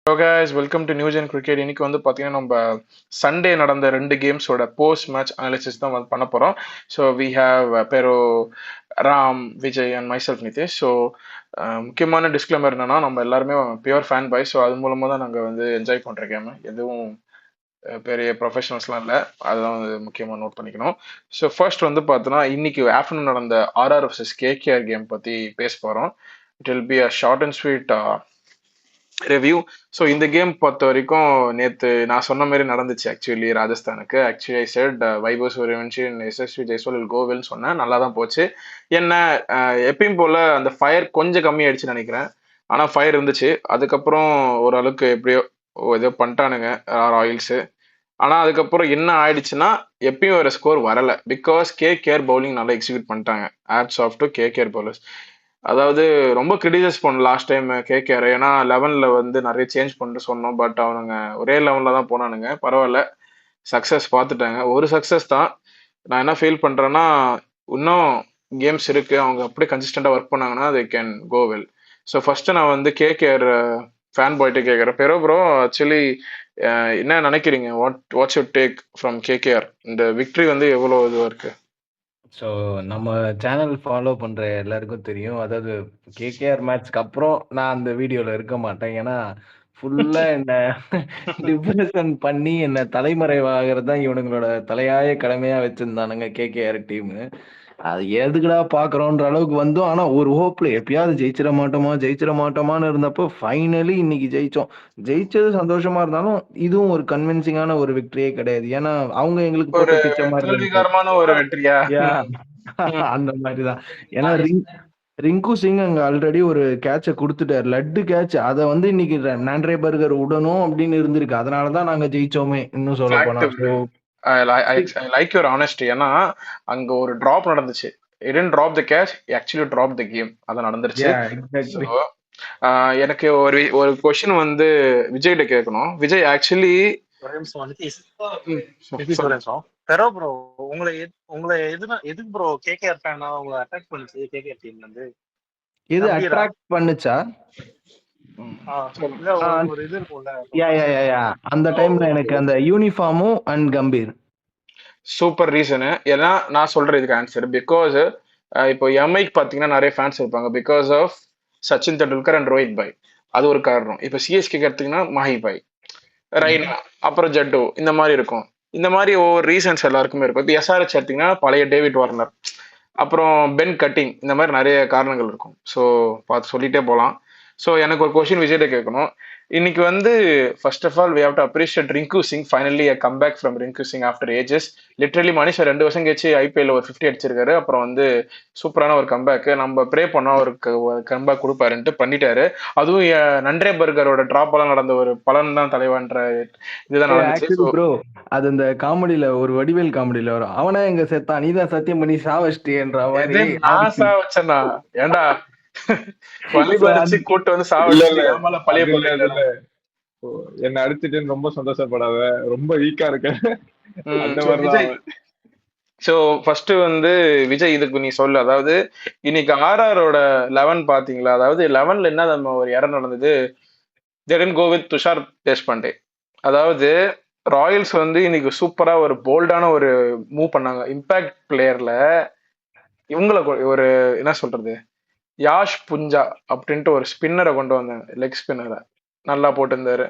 Hello guys, welcome to news and cricket. இன்னைக்கு வந்து பார்த்தீங்கன்னா நம்ம சண்டே நடந்த ரெண்டு கேம்ஸோட போஸ்ட் மேட்ச் அனாலிசிஸ் தான் வந்து பண்ண போகிறோம். ஸோ வி ஹாவ் பெரோ, Ram, Vijay and myself Nitish. So முக்கியமான டிஸ்க்ளைமர் என்னன்னா, நம்ம எல்லாருமே பியூர் ஃபேன் பாய். ஸோ அது மூலமாக தான் நாங்கள் வந்து என்ஜாய் பண்ணுற கேம். எதுவும் பெரிய ப்ரொஃபஷனல்ஸ்லாம் இல்லை. அதெல்லாம் வந்து முக்கியமாக நோட் பண்ணிக்கணும். ஸோ ஃபர்ஸ்ட் வந்து பார்த்தோன்னா, இன்னைக்கு ஆஃப்டர்நூன் நடந்த ஆர்ஆர் வர்சஸ் கேகேஆர் கேம் பற்றி பேச போகிறோம். It will be a short and sweet review. So இந்த கேம் பொறுத்த வரைக்கும் நேற்று நான் சொன்ன மாதிரி நடந்துச்சு. ஆக்சுவலி ராஜஸ்தானுக்கு ஐ செட் வைபவ் சூரியவன்ஷி எஸ்எஸ்வி ஜெய்ஸ்வால் கோவில்னு சொன்னேன். நல்லா தான் போச்சு. என்ன எப்பயும் போல அந்த ஃபயர் கொஞ்சம் கம்மி ஆயிடுச்சுன்னு நினைக்கிறேன். ஆனால் ஃபயர் இருந்துச்சு. அதுக்கப்புறம் ஓரளவுக்கு எப்படியோ ஏதோ பண்ணிட்டானுங்க ராயல்ஸு. ஆனால் அதுக்கப்புறம் என்ன ஆயிடுச்சுன்னா, எப்பயும் ஒரு ஸ்கோர் வரல. பிகாஸ் கேகேஆர் பவுலிங் நல்லா எக்ஸிக்யூட் பண்ணிட்டாங்க. Hats off to KKR bowlers. அதாவது ரொம்ப கிரிட்டிசைஸ் பண்ணோம் லாஸ்ட் டைம் கேகேஆர். ஏன்னா 11ல வந்து நிறைய சேஞ்ச் பண்ணிட்டு சொன்னோம். பட் அவனுங்க ஒரே லெவலில் தான் போனானுங்க. பரவாயில்ல, சக்ஸஸ் பார்த்துட்டாங்க. ஒரு சக்ஸஸ் தான். நான் என்ன ஃபீல் பண்ணுறேன்னா, இன்னும் கேம்ஸ் இருக்குது. அவங்க அப்படியே கன்சிஸ்டண்டாக ஒர்க் பண்ணாங்கன்னா they can go well. So first நான் வந்து கேகேஆர் ஃபேன் பாய்ட்டு கேட்குறேன். ப்ரோ ஆக்சுவலி என்ன நினைக்கிறீங்க? What's you take from KKR? இந்த விக்ட்ரி வந்து எவ்வளோ இதுவாக இருக்குது? ஸோ நம்ம சேனல் ஃபாலோ பண்ற எல்லாருக்கும் தெரியும். அதாவது கேகேஆர் மேட்ச்க்கு அப்புறம் நான் அந்த வீடியோல இருக்க மாட்டேன். ஏன்னா ஃபுல்லா என்ன டிப்ரெஷன் பண்ணி என்ன தலைமறைவாகிறது தான் இவனுங்களோட தலையாய கடமையா வச்சிருந்தானுங்க கேகேஆர் டீம். அது எதுக்குடா பாக்குறோன்ற அளவுக்கு வந்தோம். ஆனா ஒரு ஹோப்ல எப்பயாவது ஜெயிச்சிட மாட்டோமான்னு இருந்தப்போ ஃபைனலி இன்னைக்கு ஜெயிச்சோம். ஜெயிச்சது சந்தோஷமா இருந்தாலும் இதுவும் ஒரு கன்வின்சிங்கான ஒரு விக்டரியே கிடையாது. ஏன்னா அவங்க எங்களுக்கு ஒரு போட்ட பிச்சை மாதிரி இருந்துச்சு. தோல்விகரமான ஒரு வெற்றியா? அந்த மாதிரிதான். ஏன்னா ரிங்கு சிங் அங்க ஆல்ரெடி ஒரு கேட்ச குடுத்துட்டாரு, லட்டு கேட்ச். அத வந்து இன்னைக்கு நாண்ட்ரே பர்கர் உடணும் அப்படின்னு இருந்திருக்கு. அதனாலதான் நாங்க ஜெயிச்சோமே, இன்னும் சொல்ல போனா. I like your honesty. ஏன்னா அங்க ஒரு டிராப் நடந்துச்சு. Didn't drop the catch, actually drop the game. அது நடந்துருச்சு. ஸோ எனக்கு ஒரு ஒரு கொஸ்டின் வந்து விஜய்கிட்ட கேட்கணும். விஜய் ஆக்சுவலி பெரோ ப்ரோ, உங்களை எதுக்கு ப்ரோ கேகேஆர் ஃபேனா உங்களை அட்டாக் பண்ணுச்சு? கேகேஆர் டீம்ல இருந்து எது அட்ராக்ட் பண்ணுச்சா? ஒரு இது இருக்கும்ல. அந்த டைம்ல எனக்கு அந்த யூனிஃபார்மும் அண்ட் கம்பீர் சூப்பர் ரீசனு. ஏன்னா நான் சொல்றேன் இதுக்கு ஆன்சர். பிகாஸ் இப்போ எம்ஐக்கு பார்த்தீங்கன்னா நிறைய ஃபேன்ஸ் இருப்பாங்க. Because of Sachin Tendulkar and Rohit bhai. அது ஒரு காரணம். இப்போ சிஎஸ்கே எடுத்தீங்கன்னா மஹி பாய், ரைனா, அப்புறம் ஜட்டு, இந்த மாதிரி இருக்கும். இந்த மாதிரி ஒவ்வொரு ரீசன்ஸ் எல்லாருக்குமே இருக்கும். இப்போ எஸ்ஆர்எச் எடுத்தீங்கன்னா பழைய டேவிட் வார்னர், அப்புறம் பென் கட்டிங், இந்த மாதிரி நிறைய காரணங்கள் இருக்கும். ஸோ பார்த்து சொல்லிட்டே போகலாம். ஸோ எனக்கு ஒரு கொஸ்டின் விஜய்கிட்ட கேட்கணும். இன்னைக்கு வந்து first of all we have to appreciate Rinku Singh. Finally a come back from Rinku Singh after ages. Literally மனுஷன் 2 வருஷம் கழிச்சு ஐபிஎல் ஒரு 50 அடிச்சிருக்காரு. அப்புறம் வந்து சூப்பரான ஒரு கம்பேக். நம்ம ப்ரே பண்ணோம் அவருக்கு கம்பேக் கொடுப்பாருன்ட்டு பண்ணிட்டாரு. அதுவும் நன்றே பர்கரோட டிராப் எல்லாம் நடந்த ஒரு பலன் தான் தலைவன்ற இதுதான் நடந்துச்சு. ப்ரோ, அது இந்த காமெடியில ஒரு வடிவேல் காமெடியில வரும். அவனா எங்க செத்தான், நீதான் சத்தியம் பண்ணி சாவச்சிட்டின்ற மாதிரி. நான் சாவச்சேனா? ஏண்டா வழிபறிச்சு கூட்டு வந்து சாவச்சு பழைய என்ன அடிச்சுட்டு ரொம்ப சந்தோஷப்படாத, ரொம்ப வீக்கா இருக்க. சோ ஃபர்ஸ்ட் வந்து விஜய் இதுக்கு நீ சொல்லு. அதாவது இன்னைக்கு ஆர்ஆரோட 11 பாத்தீங்களா? அதாவது 11ல என்ன நம்ம ஒரு இடம் நடந்தது. ஜெகன் கோவித், துஷார் தேஷ்பாண்டே. அதாவது ராயல்ஸ் வந்து இன்னைக்கு சூப்பரா ஒரு போல்டான ஒரு மூவ் பண்ணாங்க. இம்பாக்ட் பிளேயர்ல இவங்கள ஒரு என்ன சொல்றது, யாஷ் புஞ்சா அப்படின்ட்டு ஒரு ஸ்பின்னரை கொண்டு வந்தாங்க. லெக் ஸ்பின்னரை நல்லா போட்டிருந்தாரு.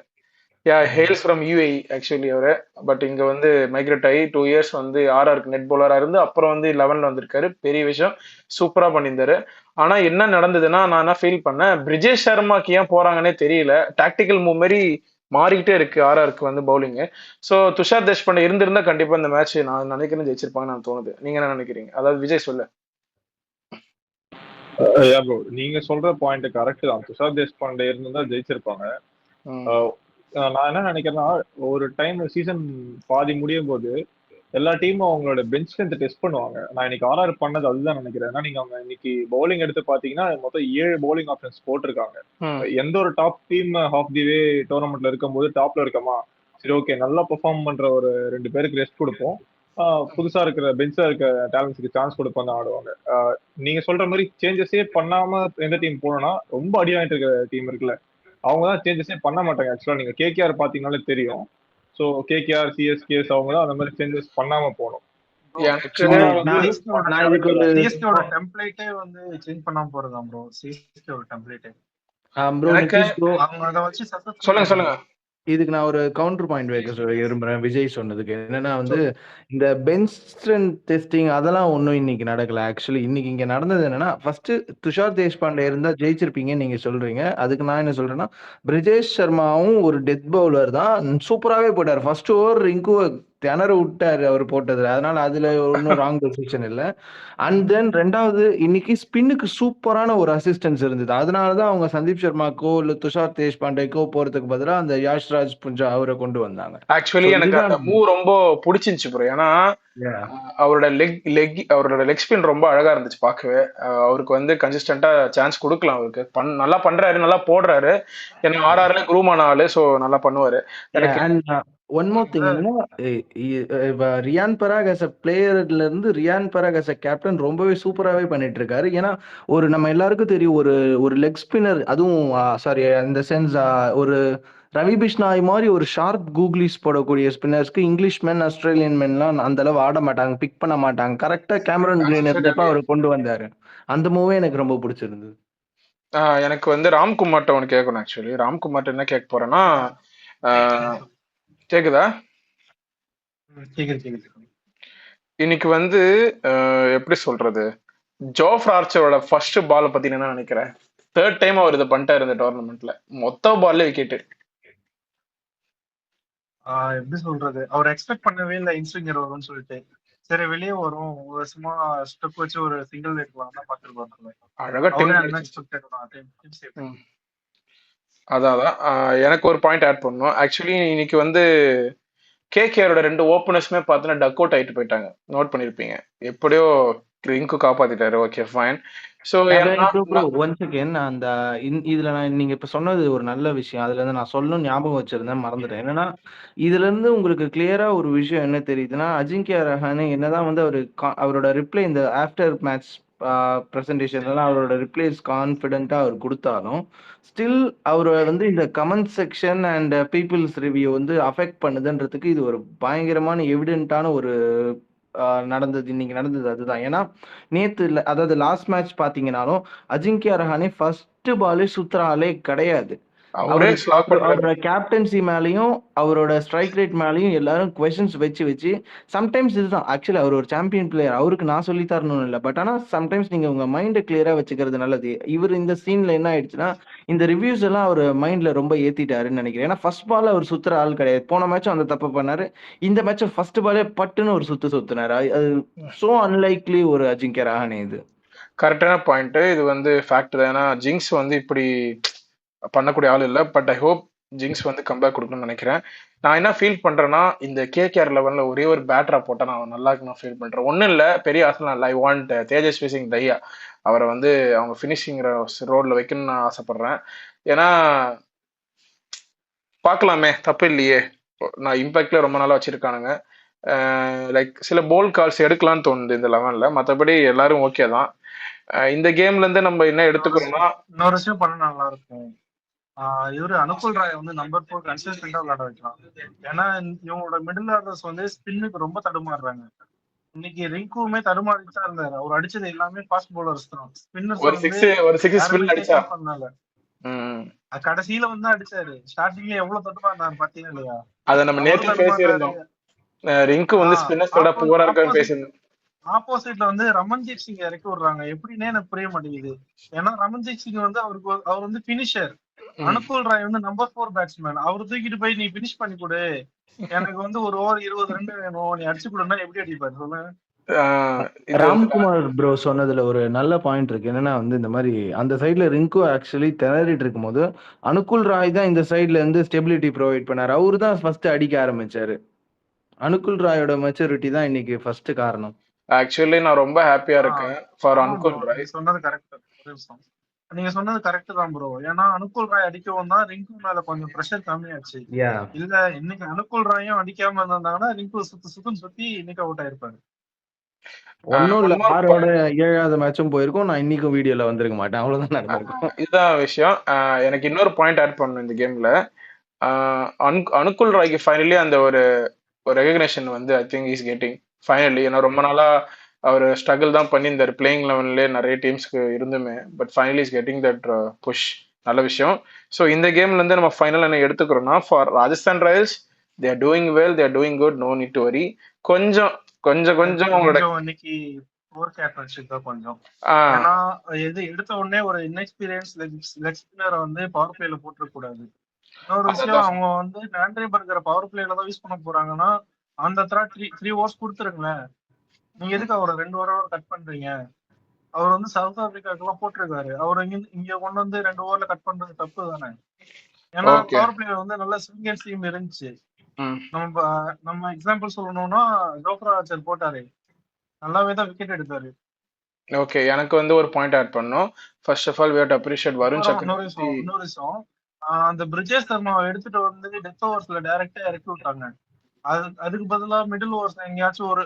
ஹேல்ஸ் ஃப்ரம் யூஏ ஆக்சுவலி அவரு. பட் இங்க வந்து மைக்ரேட் ஆகி 2 இயர்ஸ் வந்து ஆர்ஆருக்கு நெட் பவுலரா இருந்து அப்புறம் வந்து 11ல வந்திருக்காரு. பெரிய விஷயம், சூப்பரா பண்ணியிருந்தாரு. ஆனா என்ன நடந்ததுன்னா, நான் என்ன ஃபீல் பண்ணேன், பிரிஜேஷ் சர்மாக்கு ஏன் போறாங்கன்னே தெரியல. டாக்டிக்கல் மூவ் மாதிரி மாறிக்கிட்டே இருக்கு ஆர்ஆருக்கு வந்து பவுலிங். ஸோ துஷார் தேஷ்பாண்டே இருந்திருந்தா கண்டிப்பா இந்த மேட்ச் நான் நினைக்கிறேன் ஜெயிச்சிருப்பாங்கன்னு நான் தோணுது. நீங்க என்ன நினைக்கிறீங்க? அதாவது விஜய் சொல்லு. நீங்க சொல்ற பாயிண்ட் கரெக்ட் தான். துஷார் தேஷ்பாண்டே இருந்தா ஜெயிச்சிருப்பாங்க. நான் என்ன நினைக்கிறேன்னா, ஒரு டைம் சீசன் பாதி முடியும் போது எல்லா டீமும் அவங்களோட பெஞ்ச் ஸ்ட்ரென்த் டெஸ்ட் பண்ணுவாங்க. நான் இன்னைக்கு ஆர்ஆர் பண்ணது அதுதான் நினைக்கிறேன். ஏன்னா நீங்க அவங்க இன்னைக்கு பவுலிங் எடுத்து பாத்தீங்கன்னா மொத்தம் 7 பவுலிங் ஆப்ஷன்ஸ் போட்டிருக்காங்க. எந்த ஒரு டாப் டீம் ஹாஃப் தி வே டோர்னமெண்ட்ல இருக்கும்போது டாப்ல இருக்கமா, சரி ஓகே நல்லா பெர்ஃபார்ம் பண்ற ஒரு 2 பேருக்கு ரெஸ்ட் கொடுப்போம், புதுசா இருக்கிற பெஞ்ச்ல இருக்க டேலண்ட்ஸ்க்கு சான்ஸ் கொடுப்போம் தான் ஆடுவாங்க. நீங்க சொல்ற மாதிரி சேஞ்சஸே பண்ணாம எந்த டீம் போனோம்னா ரொம்ப அடி வாங்கிட்டு இருக்க டீம் இருக்குல்ல, அவங்க தான் சேஞ்சஸே பண்ண மாட்டாங்க. ஆக்சுவலா நீங்க கேகேஆர் பாத்தீங்கன்னாலே தெரியும். ஸோ கேகேஆர், சிஎஸ்கேஸ் அவங்க தான் அந்த மாதிரி சேஞ்சஸ் பண்ணாம போகணும். எனக்கு ஆக்சுவலா வந்து நான் இதுக்கு ஒரு சிஎஸ்கேவோட டெம்ப்ளேட்டே வந்து சேஞ்ச் பண்ணாம போறதாம் ப்ரோ. சிஎஸ்கேவோட டெம்ப்ளேட்டே ப்ரோ எனக்கு நிதிஷ் ப்ரோ அவங்க அதை வச்சு சக்சஸ் சொல்லுங்க சொல்லுங்க. இதுக்கு நான் ஒரு கவுண்டர் பாயிண்ட் வைக்க விரும்புறேன் விஜய் சொன்னதுக்கு. என்னன்னா வந்து இந்த பெஞ்ச் ஸ்ட்ரென்த் டெஸ்டிங் அதெல்லாம் ஒன்றும் இன்னைக்கு நடக்கல. ஆக்சுவலி இன்னைக்கு இங்க நடந்தது என்னன்னா, ஃபர்ஸ்ட் துஷார் தேஷ்பாண்டே இருந்தா ஜெயிச்சிருப்பீங்கன்னு நீங்க சொல்றீங்க. அதுக்கு நான் என்ன சொல்றேன்னா, பிரிஜேஷ் சர்மாவும் ஒரு டெத் பவுலர் தான், சூப்பராகவே போட்டார். ஃபர்ஸ்ட் ஓவர் ரிங்குவை திணற விட்டாரு அவர் போட்டதுல. அதனால அதுல ஒன்றும் ராங் டெசிஷன் இல்லை. அண்ட் தென் ரெண்டாவது இன்னைக்கு ஸ்பின்னுக்கு சூப்பரான ஒரு அசிஸ்டன்ஸ் இருந்தது. அதனாலதான் அவங்க சந்தீப் சர்மாக்கோ இல்ல துஷார் தேஷ்பாண்டேக்கோ போறதுக்கு பதிலா அந்த யாஷ்ராஜ் புஞ்சா அவரை கொண்டு வந்தாங்க. ஆக்சுவலி எனக்கு அந்த மூவ் ரொம்ப பிடிச்சிருந்துச்சு ப்ரோ. ஏன்னா அவரோட அவரோட லெக் ஸ்பின் ரொம்ப அழகா இருந்துச்சு பார்க்கவே. அவருக்கு வந்து கன்சிஸ்டன்டா சான்ஸ் கொடுக்கலாம். அவருக்கு நல்லா பண்றாரு, நல்லா போடுறாரு. எனக்கு ஆர்ஆர்ல குரூமான ஆளு, ஸோ நல்லா பண்ணுவாரு. எனக்கு ஒன் மோர் திங் என்னன்னா, ரியான் பராக் as a பிளேயர்ல இருந்து Riyan Parag as a captain ரொம்பவே சூப்பராகவே பண்ணிட்டு இருக்காரு. ஏன்னா ஒரு நம்ம எல்லாருக்கும் தெரியும், ஒரு லெக் ஸ்பின்னர், அதுவும் சாரி இந்த சென்ஸ் ஒரு ரவி பிஷ்னாய் மாதிரி ஒரு ஷார்ப் கூகுளிஸ் போடக்கூடிய ஸ்பின்னர்ஸ்க்கு இங்கிலீஷ் மென் ஆஸ்திரேலியன் மென்லாம் அந்த அளவு ஆட மாட்டாங்க, பிக் பண்ண மாட்டாங்க. கரெக்டா கேமரன் கிரீன் இருந்தப்ப அவர் கொண்டு வந்தாரு. அந்த மூவே எனக்கு ரொம்ப பிடிச்சிருந்தது. எனக்கு வந்து ராம்குமார்ட்ட ஒன்று கேட்கணும். ஆக்சுவலி ராம்குமார்ட்ட என்ன கேட்க போறேன்னா, கேக்குதா? இன்னைக்கு வந்து எப்படி சொல்றது, ஜோஃப் ஆர்ச்சரோட ஃபர்ஸ்ட் பால் பத்தி என்ன நினைக்கிறேன்? தேர்ட் டைம் அவர் இதை பண்ணிட்டாரு இந்த டோர்னமெண்ட்ல. மொத்த பால்ல விக்கெட். எப்படி சொல்றது, அவர் எக்ஸ்பெக்ட் பண்ணவே இல்லை இன்ஸ்விங்கர் வரும்னு சொல்லிட்டு. சரி வெளியே வரும், சும்மா ஸ்டெப் வச்சு ஒரு சிங்கிள் எடுக்கலாம் தான் பார்த்துருப்பாங்க. அதான் எனக்கு ஒரு பாயிண்ட் ஆட் பண்ணும். ஆக்சுவலி இன்னைக்கு வந்து கேகேஆரோட 2 ஓப்பனர்ஸுமே பார்த்தீங்கன்னா டக் அவுட் ஆயிட்டு போயிட்டாங்க. நோட் பண்ணிருப்பீங்க. எப்படியோ ரிங்கு காப்பாத்திட்டாரு. Okay fine. So once again அந்த இதுல நீங்க இப்ப சொன்னது ஒரு நல்ல விஷயம். அதுல இருந்து நான் சொல்லணும் ஞாபகம் வச்சிருந்தேன், மறந்துட்டேன். என்னன்னா இதுல இருந்து உங்களுக்கு கிளியரா ஒரு விஷயம் என்ன தெரியுதுன்னா, அஜிங்கியா ரஹானே என்னதான் வந்து அவரோட ரிப்ளை இந்த ஆஃப்டர் மேட்ச் பிரசன்டேஷன்லாம் அவரோட ரிப்ளைஸ் கான்ஃபிடென்ட்டா அவர் கொடுத்தாலும், ஸ்டில் அவர் வந்து இந்த comment section and peoples review வந்து அஃபெக்ட் பண்ணுதுன்றதுக்கு இது ஒரு பயங்கரமான எவிடென்ட்டான ஒரு நடந்தது. இன்னைக்கு நடந்தது அதுதான். ஏன்னா நேத்து அதாவது லாஸ்ட் மேட்ச் பாத்தீங்கன்னாலும் அஜிங்கியா ரஹானே ஃபர்ஸ்ட் பாலே சுத்துற ஆளே கிடையாது. அவரோட கேப்டன்சி மேலேயும் அவரோட ஸ்ட்ரைக் ரேட் மேலேயும் எல்லாரும் கொஸ்டின்ஸ் வச்சு சம்டைம்ஸ் இதுதான் ஆக்சுவலி அவர் ஒரு சாம்பியன் பிளேயர், அவருக்கு நான் சொல்லி தரணும்னு இல்லை. பட் ஆனால் சம்டைம்ஸ் நீங்க உங்க மைண்டை கிளியரா வச்சுக்கிறது நல்லது. இவர் இந்த சீன்ல என்ன ஆயிடுச்சுன்னா, இந்த ரிவ்யூஸ் எல்லாம் அவர் மைண்ட்ல ரொம்ப ஏத்திட்டாருன்னு நினைக்கிறேன். ஏன்னா ஃபர்ஸ்ட் பால் அவர் சுத்துற ஆள் கிடையாது. போன மேட்சும் அந்த தப்பு பண்ணாரு. இந்த மேட்ச் ஃபர்ஸ்ட் பாலே பட்டுன்னு ஒரு சுத்துனாரு. அது சோ அன்லைக்லி ஒரு அஜிங்கியா ரஹானே. இது கரெக்டான பாயிண்ட். இது வந்து ஃபேக்ட் தான். ஏன்னா ஜிங்ஸ் வந்து இப்படி பண்ணக்கூடிய ஆள் இல்லை. பட் ஐ ஹோப் ஜிங்ஸ் வந்து கம்பேக் கொடுக்கணும்னு நினைக்கிறேன். நான் என்ன ஃபீல் பண்றேன்னா, இந்த கேகேஆர் லெவன்ல ஒரே ஒரு பேட்டரா போட்டா நான் நல்லா நான் ஃபீல் பண்றேன். ஒன்றும் இல்லை, பெரிய ஆசை. ஐ வாண்ட் தேஜஸ்வி சிங் தையா அவரை வந்து அவங்க ஃபினிஷிங் ரோட்ல வைக்கணும்னு நான் ஆசைப்படுறேன். ஏன்னா பார்க்கலாமே, தப்பு இல்லையே. நான் இம்பாக்ட்ல ரொம்ப நாளா வச்சிருக்கானுங்க. லைக் சில போல் கால்ஸ் எடுக்கலாம்னு தோணுது இந்த லெவன்ல. மற்றபடி எல்லாரும் ஓகே தான். இந்த கேம்ல இருந்து நம்ம என்ன எடுத்துக்கிறோம்னா, இன்னொரு விஷயம் பண்ண நல்லா இருக்கும். இவரு அனுகுல் ராய் வந்து நம்பர் 4 கன்சிஸ்டன்டா விளையாட வைக்கலாம். ஏன்னா இவங்களோட மிடில் ஆர்டர்ஸ் வந்து ஸ்பின்னுக்கு ரொம்ப தடுமாறுறாங்க. இன்னைக்கு ரிங்குமே தடுமாறிட்டு தான் இருந்தாரு. அவர் அடிச்சது எல்லாமே ஃபாஸ்ட் பவுலர்ஸ் தான். ஸ்பின்னர்ஸ் ஒரு 6 ஸ்பின் அடிச்சா கடைசியில வந்து அடிச்சாரு. ஸ்டார்டிங்ல எவ்வளவு தடுமாறினாரு பாத்தீங்க இல்லையா? அத நம்ம நேத்து பேசியிருந்தோம். ரிங்கு வந்து ஸ்பின்னர்ஸோட புவரா இருக்கான்னு பேசியிருந்தோம். ஆப்போசிட்ல வந்து ரமன்தீப் சிங் இறக்கி விடுறாங்க. எப்படின்னே எனக்கு புரிய மாட்டேங்குது. ஏன்னா ரமன்தீப் சிங் வந்து அவர் வந்து பினிஷர். அனுகுல் ராய் வந்து நம்பர் 4 பேட்ஸ்மேன். அவர் தூக்கிட்டு போய் நீ பினிஷ் பண்ணி கொடு, எனக்கு வந்து ஒரு ஓவர் 20 ரன் வேணும், நீ அடிச்சு கொடுனா எப்படி அடிப்பாரு சொல்லுங்க? ராம்குமார் ப்ரோ சொன்னதுல ஒரு நல்ல பாயிண்ட் இருக்கு. என்னன்னா வந்து இந்த மாதிரி அந்த சைட்ல ரிங்கு ஆக்சுவலி திணறிட்டு இருக்கும் போது அனுகுல் ராய் தான் இந்த சைட்ல இருந்து ஸ்டெபிலிட்டி ப்ரொவைட் பண்ணாரு. அவரு தான் ஃபர்ஸ்ட் அடிக்க ஆரம்பிச்சாரு. அனுகுல் ராயோட மெச்சூரிட்டி தான் இன்னைக்கு ஃபர்ஸ்ட் காரணம். ஆக்சுவலி நான் ரொம்ப ஹாப்பியா இருக்கேன் ஃபார் அனுகுல் ராய். சொன்னது கரெக்ட். நீங்க சொன்னது கரெக்ட் தான் ப்ரோ. ஏன்னா அனுகுல் ராய் அடிக்கவும் தான் ரிங்கு மேல கொஞ்சம் ப்ரெஷர் கம்மியாச்சு. இல்ல இன்னைக்கு அனுகுல் ராயும் அடிக்காம இருந்தாங்கன்னா ரிங்கு சுத்துன்னு சுத்தி இன்னைக்கு அவுட் ஆயிருப்பாரு. ஒன்னும் இல்ல. ஒன் மோர் ஆரோட 7வது மேட்சும் போயிருக்கும். நான் இன்னைக்கும் வீடியோல வந்திருக்க மாட்டேன். அவ்வளவுதான் நடந்திருக்கும். இதுதான் விஷயம். எனக்கு இன்னொரு பாயிண்ட் ஆட் பண்ணணும் இந்த கேம்ல. அனுகுல் ராய்க்கு ஃபைனலி அந்த ஒரு ரெகக்னேஷன் வந்து I think is getting finally. ஏன்னா ரொம்ப நாளா அவர் ஸ்ட்ரகிள் தான் பண்ணி இந்த பிளேயிங் லெவன்லேயே நிறைய டீம்ஸ்க்கு இருந்துமே, but finally is getting that push. நல்ல விஷயம். ஸோ இந்த கேம்ல இருந்து நம்ம ஃபைனல் என்ன எடுத்துக்கிறோம்னா, for Rajasthan Royals they are doing well, they are doing good, no need to worry. கொஞ்சம் கொஞ்சம் கொஞ்சம் அவங்களோட இன்னைக்கு ஓவர் கேப்டன்ஷிப் தான் கொஞ்சம். ஏன்னா இது எடுத்த உடனே ஒரு இன்எக்ஸ்பீரியன்ஸ் லெக் ஸ்பின்னரை வந்து பவர் பிளேல போட்டுற கூடாது. இன்னொரு விஷயம், அவங்க வந்து ஆண்ட்ரே பர்கரை பவர் பிளேல தான் யூஸ் பண்ண போறாங்கன்னா அந்த த்ரீ ஓவர்ஸ் கொடுத்துருங்களேன். நீங்க எதுக்கு அவரை 2 ஓவர் கட் பண்றீங்க? அவர் வந்து சவுத் ஆப்பிரிக்காவுக்கு எல்லாம் போட்டிருக்காரு. அவர் இங்க கொண்டு வந்து 2 ஓவர்ல கட் பண்றது தப்பு தானே. ஏன்னா பவர் பிளேல வந்து நல்ல ஸ்விங் அண்ட் சீம் இருந்துச்சு. நம்ம எக்ஸாம்பிள் சொல்லணும்னா ஜோஃப்ரா ஆர்ச்சர் போட்டாரு, நல்லாவே தான் விக்கெட் எடுத்தாரு. ஓகே, எனக்கு வந்து ஒரு பாயிண்ட் ஆட் பண்ணோம். First of all we have to appreciate Varun Chakravarthy. இன்னொரு விஷயம், அந்த பிரிஜேஷ் சர்மாவை எடுத்துட்டு வந்து டெத் ஓவர்ஸ்ல டைரக்டா இறக்கி விட்டாங்க. அதுக்கு பதிலா மிடில் ஓவர்ஸ் எங்கேயாச்சும் ஒரு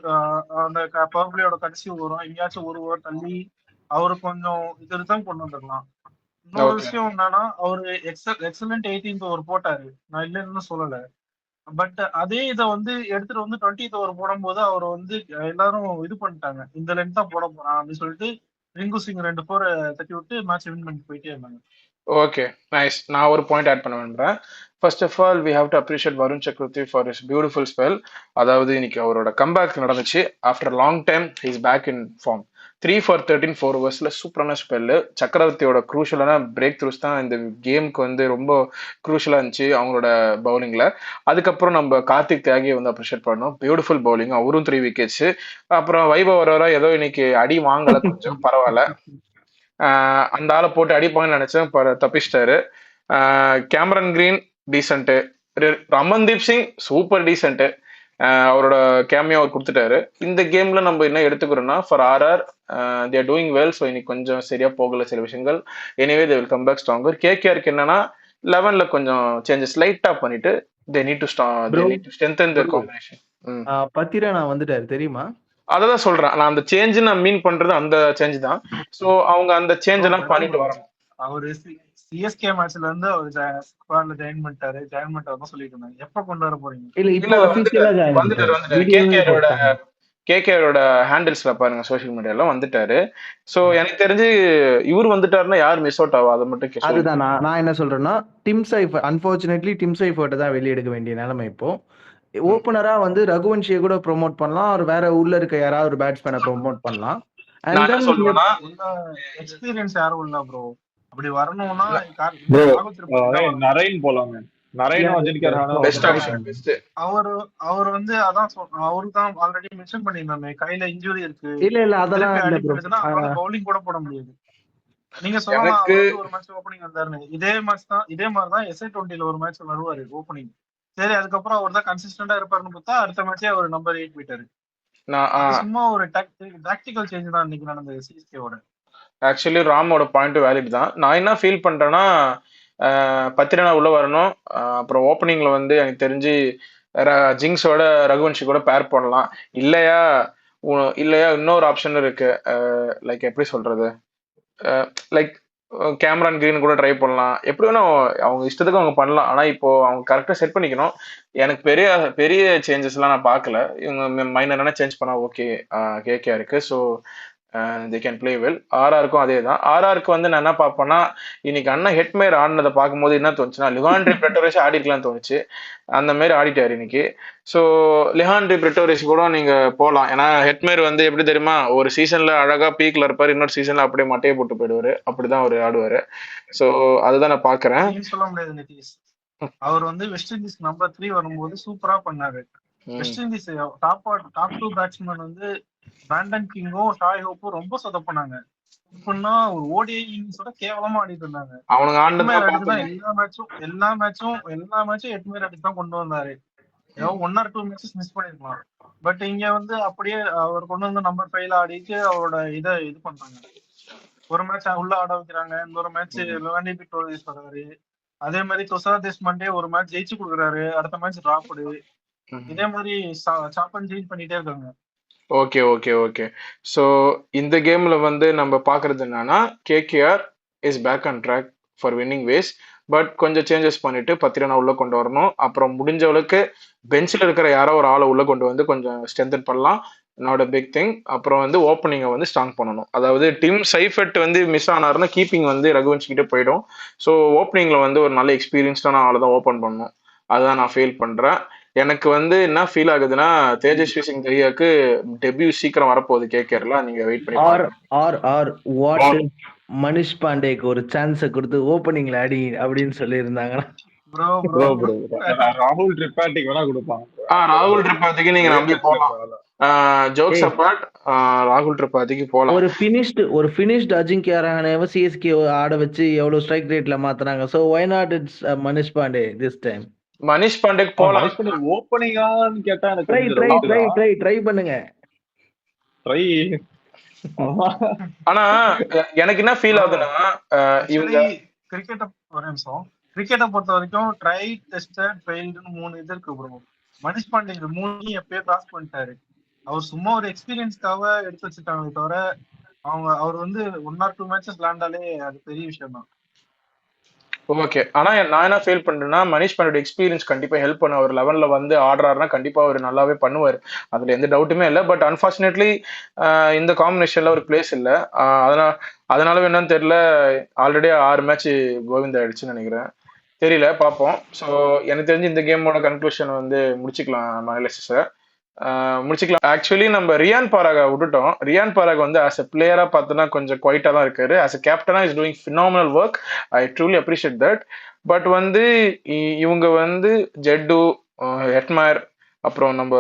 அந்த பவர் பிளேயோட கடைசி ஓவரும் எங்கேயாச்சும் ஒரு ஓவர் தள்ளி அவரு கொஞ்சம் இதுதான் கொண்டு வந்துடலாம். இன்னொரு விஷயம் என்னன்னா, அவரு எக்ஸலண்ட் 18th ஓவர் போட்டாரு, நான் இல்லைன்னு சொல்லல. பட் அதே இதை வந்து எடுத்துட்டு வந்து 20th ஓவர் போடும்போது அவர் வந்து எல்லாரும் இது பண்ணிட்டாங்க, இந்த லென்த் தான் போட போறான் அப்படின்னு சொல்லிட்டு ரிங்கு சிங் 2 4 தட்டி விட்டு மேட்ச் வின் பண்ணி போயிட்டே இருந்தாங்க. Okay, nice. நான் ஒரு பாயிண்ட் ஆட் பண்ண வேண்டேன். First of all we have to appreciate Varun Chakravarthy for his beautiful spell. அதாவது இன்னைக்கு அவரோட கம்பேக் நடந்துச்சு. After long time he is back in form. 3 for 13 4 ஓவர்ஸ்ல சூப்பரான ஸ்பெல்லு. சக்கரவர்த்தியோட க்ரூஷலான பிரேக் த்ரூஸ் தான் இந்த கேமுக்கு வந்து ரொம்ப க்ரூஷலா இருந்துச்சு அவங்களோட பவுலிங்ல. அதுக்கப்புறம் நம்ம கார்த்திக் தியாகியை வந்து அப்ரிஷியேட் பண்ணோம். பியூட்டிஃபுல் பவுலிங், அவரும் 3 விக்கெட்ஸ். அப்புறம் வைபவ் வர ஏதோ இன்னைக்கு அடி வாங்கல, கொஞ்சம் பரவாயில்ல. அந்த ஆளை போட்டு அடிப்பாங்கன்னு நினைச்சேன், தப்பிச்சிட்டாரு. Cameron Green decent. Ramandeep Singh super decent. அவரோட கேமியோ அவர் கொடுத்துட்டாரு. இந்த கேம்ல நம்ம என்ன எடுத்துக்கிறோம்னா, for RR they are doing well. So இன்னைக்கு கொஞ்சம் சரியா போகல சில விஷயங்கள். Anyway they will come back stronger. கேகேஆருக்கு என்னன்னா 11ல கொஞ்சம் சேஞ்சஸ் லைட்டா பண்ணிட்டு they need to strengthen their combination. Pathirana வந்துட்டாரு தெரியுமா? அததான் சொல்றேன் நான், அந்த சேஞ்ச் நான் மீன் பண்றது அந்த சேஞ்ச் தான். சோ அவங்க அந்த சேஞ்ச் எல்லாம் பண்ணிட்டு வரணும். அவரு சிஎஸ்கே மேட்ச்ல இருந்து அவர் ஸ்குவாட்ல ஜாயின் பண்ணிட்டாரு, ஜாயின் பண்ணிட்டாருன்னு சொல்லிட்டு இருந்தாங்க. எப்ப கொண்டு வர போறீங்க? இல்ல இப்போ ஆபீஷியலா ஜாயின் வந்துட்டாரு. கேகேஆரோட ஹேண்டில்ஸ்ல பாருங்க, சோஷியல் மீடியால வந்துட்டாரு. சோ எனக்கு தெரிஞ்சு இவர் வந்துட்டாருன்னா யார் மிஸ் அவுட் ஆவா, அதை மட்டும். அதுதான் நான் என்ன சொல்றேன்னா, டிம் சைஃப் அன்பார்ச்சுனேட்லி டிம் சைஃபர்ட்ட தான் வெளியே எடுக்க வேண்டிய நிலைமை. இப்போ ஓபனரா வந்து ரகுவன்ஷியை கூட ப்ரோமோட் பண்ணலாம், அவர் வேற உள்ள இருக்க யாராவது ஒரு பேட்ஸ்மேனை ப்ரோமோட் பண்ணலாம். எக்ஸ்பீரியன்ஸ் யாரும் இல்ல ப்ரோ, அப்படி வரணும்னா நரேன் போலாங்க. அவர் வந்து அதான் அவருக்கு தான் ஆல்ரெடி மென்ஷன் பண்ணிருந்தாங்க, கையில இன்ஜுரி இருக்கு. இல்ல அதெல்லாம் பவுலிங் கூட போட முடியாது. நீங்க சொல்லலாம் ஒரு மேட்ச் ஓபனிங் வந்தாருன்னு. இதே மாதிரிதான் SA20ல ஒரு மேட்ச் வருவாரு ஓபனிங். சரி, அதுக்கப்புறம் அவர் தான் கன்சிஸ்டன்டா இருப்பாருன்னு பார்த்தா அடுத்த மேட்சே அவர் நம்பர் 8 போயிட்டாரு. சும்மா ஒரு டாக்டிக்கல் சேஞ்ச் தான் இன்னைக்கு நடந்தது சிஎஸ்கேவோட. ஆக்சுவலி ராமோட பாயிண்ட் வேலிட் தான். நான் என்ன ஃபீல் பண்றேன்னா, பத்திரனா உள்ள வரணும். அப்புறம் ஓப்பனிங்ல வந்து எனக்கு தெரிஞ்சு ஜிங்ஸோட ரகுவன்ஷி கூட பேர் பண்ணலாம். இல்லையா இன்னொரு ஆப்ஷன் இருக்கு. லைக் எப்படி சொல்றது, லைக் கேமரான் கிரீன் கூட ட்ரை பண்ணலாம். எப்படி வேணும் அவங்க இஷ்டத்துக்கு அவங்க பண்ணலாம். ஆனா இப்போ அவங்க கரெக்டா செட் பண்ணிக்கணும். எனக்கு பெரிய பெரிய சேஞ்சஸ் எல்லாம் நான் பார்க்கல. இவங்க மைனரான சேஞ்ச் பண்ணா ஓகே கேகேஆருக்கு. So they can play well. ஆர்ஆருக்கும் அதே தான். ஆர்ஆருக்கு வந்து நான் என்ன பார்ப்பேன்னா, இன்னைக்கு அண்ணா ஹெட்மேர் ஆடினதை பார்க்கும்போது என்ன தோணுச்சுன்னா, லிஹாண்ட்ரி பிரெட்டோரிஸ் ஆடிக்கலாம் தோணுச்சு. அந்த மாதிரி ஆடிட்டாரு இன்னைக்கு. ஸோ லிஹாண்ட்ரி பிரெட்டோரிஸ் கூட நீங்க போகலாம். ஏன்னா ஹெட்மேர் வந்து எப்படி தெரியுமா, ஒரு சீசன்ல அழகா பீக்ல இருப்பாரு, இன்னொரு சீசன்ல அப்படியே மட்டையை போட்டு போயிடுவாரு. அப்படிதான் அவர் ஆடுவாரு. ஸோ அதுதான் நான் பாக்குறேன். சொல்ல முடியாது நிதிஷ், அவர் வந்து வெஸ்ட் இண்டீஸ் நம்பர் 3 வரும்போது சூப்பரா பண்ணாரு. வெஸ்ட் இண்டீஸ் டாப் 2 பேட்ஸ்மேன் வந்து பிராண்டன் கிங்கும் ஷாய் ஹோப்பும் ரொம்ப சொதப்பினாங்க. இப்படின்னா ஒரு ஓடிஐ இன்னிங்ஸோட கேவலமா ஆடிட்டு இருந்தாங்க. எல்லா மேட்சும் எட்மேர் அடிச்சு தான் கொண்டு வந்தாரு. 1 or 2 மேட்சஸ் மிஸ் பண்ணிருக்கலாம். பட் இங்க வந்து அப்படியே அவர் கொண்டு வந்து நம்பர் 5ல ஆடிட்டு அவரோட இதை இது பண்றாங்க. ஒரு மேட்ச் உள்ள ஆட வைக்கிறாங்க, இன்னொரு மேட்ச் லிவாண்டி பிக்டோரியஸ் வர்றாரு. அதே மாதிரி துஷார் தேஷ்பாண்டே ஒரு மேட்ச் ஜெயிச்சு கொடுக்குறாரு, அடுத்த மேட்ச் டிராப்டு. இதே மாதிரி சாப் அண்ட் சேஞ்ச் பண்ணிட்டே இருக்காங்க. Okay okay okay. ஸோ இந்த கேம்ல வந்து நம்ம பார்க்கறது என்னன்னா KKR is back on track for winning ways. But கொஞ்சம் சேஞ்சஸ் பண்ணிட்டு பத்திரனா உள்ள கொண்டு வரணும். அப்புறம் முடிஞ்ச அளவுக்கு பெஞ்சில் இருக்கிற யாரோ ஒரு ஆளை உள்ள கொண்டு வந்து கொஞ்சம் ஸ்ட்ரென்தன் பண்ணலாம். Not a big thing. அப்புறம் வந்து ஓப்பனிங்கை வந்து ஸ்ட்ராங் பண்ணணும். அதாவது டிம் சைஃபர்ட் வந்து மிஸ் ஆனாருன்னா கீப்பிங் வந்து ரகுவன்ஷ் கிட்ட போயிடும். ஸோ ஓப்பனிங்ல வந்து ஒரு நல்ல எக்ஸ்பீரியன்ஸ்டான ஆளை தான் ஓப்பன் பண்ணணும். அதுதான் நான் ஃபீல் பண்றேன். எனக்கு வந்து என்ன ஃபீல் ஆகுதுன்னா தேஜஸ்வி சிங் தெய்யாக்கு டெபியூ சீக்கிரம் வரப்போகுது கேகேஆர்ல. நீங்க வெயிட் பண்ணி ஆர் பாருங்க. ஆர் ஆர் வாட் மனிஷ் பாண்டேக்கு ஒரு சான்ஸை கொடுத்து ஓப்பனிங்ல அடி அப்படின்னு சொல்லியிருந்தாங்கன்னா ப்ரோ ப்ரோ ப்ரோ ராகுல் திரிபாட்டிக்கு வேணா கொடுப்பாங்க. ராகுல் திரிபாதிக்கு நீங்க நம்பி போகலாம். ஜோக்ஸ் அப்பார்ட், ராகுல் திரிபாதிக்கு போகலாம். ஒரு ஃபினிஷ்டு அஜிங்கியா ரஹானேவை சிஎஸ்கே ஆட வச்சு எவ்வளவு ஸ்ட்ரைக் ரேட்ல மாத்துனாங்க. So why not it's Manish Pandey this time? மனிஷ் பாண்டேக்கு போகலாம். ஓப்பனிங்கான்னு கேட்டா எனக்கு ட்ரை கொஞ்சம் ட்ரை doubt ட்ரை தான். ட்ரை ட்ரை பண்ணுங்க. ட்ரை ஆனா எனக்கு என்ன ஃபீல் ஆகுதுன்னா இவங்க ஆக்சுவலி கிரிக்கெட்டை ஒரு நிமிஷம், கிரிக்கெட்டை பொறுத்த வரைக்கும் ட்ரை, டெஸ்டட், ஃபெயில்டுன்னு 3 இது இருக்கு ப்ரோ. மனிஷ் பாண்டே இந்த 3 எப்பயோ கிராஸ் பண்ணிட்டாரு. அவர் சும்மா ஒரு எக்ஸ்பீரியன்ஸ்க்காக எடுத்து வச்சுட்டாங்களே தவிர அவர் வந்து 1 or 2 மேட்சஸ் விளையாண்டாலே அது பெரிய விஷயம் தான். ஓகே. ஆனா நான் என்ன ஃபீல் பண்றேன்னா மனிஷ் பாண்டோட எக்ஸ்பீரியன்ஸ் கண்டிப்பா ஹெல்ப் பண்ண. ஒரு லெவன்ல வந்து ஆடுறாருன்னா கண்டிப்பா அவர் நல்லாவே பண்ணுவார். அதுல எந்த டவுட்டுமே இல்லை. பட் அன்பார்ச்சுனேட்லி இந்த காம்பினேஷன்ல ஒரு பிளேஸ் இல்லை. அதனால என்னன்னு தெரியல. ஆல்ரெடி 6 மேட்ச் கோவிந்த் ஆயிடுச்சுன்னு நினைக்கிறேன். தெரியல, பார்ப்போம். ஸோ எனக்கு தெரிஞ்சு இந்த கேமோட கன்க்ளூஷன் வந்து முடிச்சுக்கலாம். அனாலிசிஸை முடிச்சுக்கலாம். ஆக்சுவலி நம்ம ரியான் பராகை விட்டுட்டோம். ரியான் பராக் வந்து ஆஸ் எ பிளேயரா பார்த்தோன்னா கொஞ்சம் குவைட்டா தான் இருக்காரு. ஆஸ் எ கேப்டனா is doing phenomenal work. I truly appreciate that. But வந்து இவங்க வந்து ஜெட்டு, ஹெட்மயர், அப்புறம் நம்ம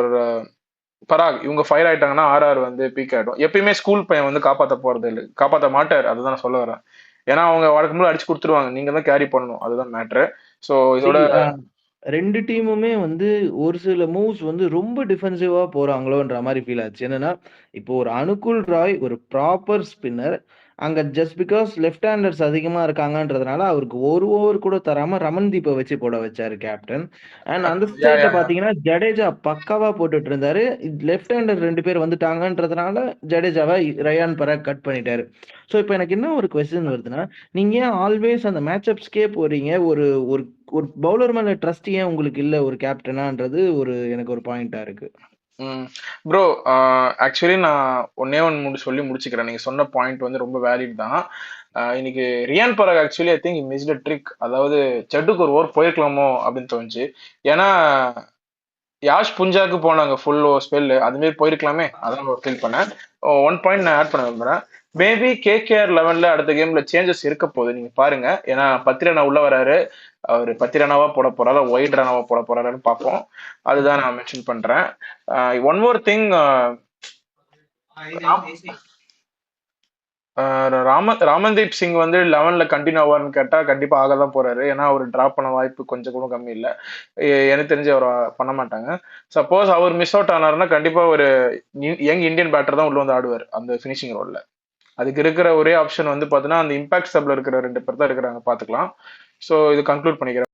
பராக் இவங்க ஃபயர் ஆயிட்டாங்கன்னா ஆர்ஆர் வந்து பீக் ஆயிடும். எப்பயுமே ஸ்கூல் பையன் வந்து காப்பாற்ற போறது இல்லை, காப்பாற்ற மாட்டார். அதுதான் நான் சொல்ல வரேன். ஏன்னா அவங்க வழக்கம் போல அடிச்சு கொடுத்துருவாங்க. நீங்க தான் கேரி பண்ணணும். அதுதான் மேட்ரு. ஸோ இதோட ரெண்டு டீமுமே வந்து ஒரு சில மூவ்ஸ் வந்து ரொம்ப டிஃபென்சிவா போறாங்களோன்ற மாதிரி ஃபீல் ஆச்சு. என்னன்னா இப்போ ஒரு அனுகுல் ராய் ஒரு ப்ராப்பர் ஸ்பின்னர், அங்க ஜஸ்ட் பிகாஸ் லெஃப்ட் ஹேண்டர்ஸ் அதிகமா இருக்காங்கன்றதுனால அவருக்கு ஒரு ஓவர் கூட தராம ரமன்தீப்பை வச்சு போட வச்சாரு கேப்டன். அண்ட் அந்த சைட்ல பாத்தீங்கன்னா ஜடேஜா பக்காவா போட்டுட்டு இருந்தாரு. லெஃப்ட் ஹேண்டர் 2 பேர் வந்துட்டாங்கன்றதுனால ஜடேஜாவை ரயான் பராக் கட் பண்ணிட்டாரு. ஸோ இப்போ எனக்கு என்ன ஒரு கொஸ்டின் வருதுன்னா, நீங்க ஏன் ஆல்வேஸ் அந்த மேட்சப்ஸ்க்கே போறீங்க? ஒரு ஒரு ஒரு பவுலர் மேல ட்ரஸ்ட் ஏன் உங்களுக்கு இல்ல ஒரு கேப்டனான்றது எனக்கு ஒரு பாயிண்டா இருக்கு. ப்ரோ ஆக்சுவலி நான் ஒன்னே சொல்லி முடிச்சுக்கிறேன். நீங்க சொன்ன பாயிண்ட் வந்து ரொம்ப வேலிட் தான். இன்னைக்கு Riyan Parag actually I think missed trick. அதாவது செட்டுக்கு ஒரு ஓவர் போயிருக்கலாமோ அப்படின்னு தோணுச்சு. ஏன்னா யாஷ் புஞ்சாக்கு போனாங்க ஃபுல் ஸ்பெல், அதுமாரி போயிருக்கலாமே. அதான் ஃபீல் பண்ணேன். 1 பாயிண்ட் நான் ஆட் பண்ண விரும்புறேன். மேபி கேகேஆர் 11ல அடுத்த கேம்ல சேஞ்சஸ் இருக்க போகுது, நீங்க பாருங்க. ஏன்னா பத்திரனா உள்ள வராரு. அவர் 10 ரனாவா போட போறாரா, ஒயிட் ரனாவா போட போறாருன்னு பார்ப்போம். அதுதான் நான் மென்ஷன் பண்றேன். One more thing, Ramandeep Singh வந்து 11ல கண்டினியூ ஆவார்னு கேட்டா கண்டிப்பா ஆகதான் போறாரு. ஏன்னா அவர் டிராப் பண்ண வாய்ப்பு கொஞ்சம் கூட கம்மி இல்லை. எனக்கு தெரிஞ்சு அவர் பண்ண மாட்டாங்க. சப்போஸ் அவர் மிஸ் அவுட் ஆனாருன்னா கண்டிப்பா ஒரு யங் இந்தியன் பேட்டர் தான் உள்ள வந்து ஆடுவார் அந்த ஃபினிஷிங் ரோல்ல. அதுக்கு இருக்கிற ஒரே ஆப்ஷன் வந்து பாத்தீங்கன்னா அந்த இம்பாக்ட் சப்ல இருக்கிற 2 பேர் தான் இருக்கிறாங்க, பாத்துக்கலாம். ஸோ இது கன்க்ளூட் பண்ணிக்கிறேன்.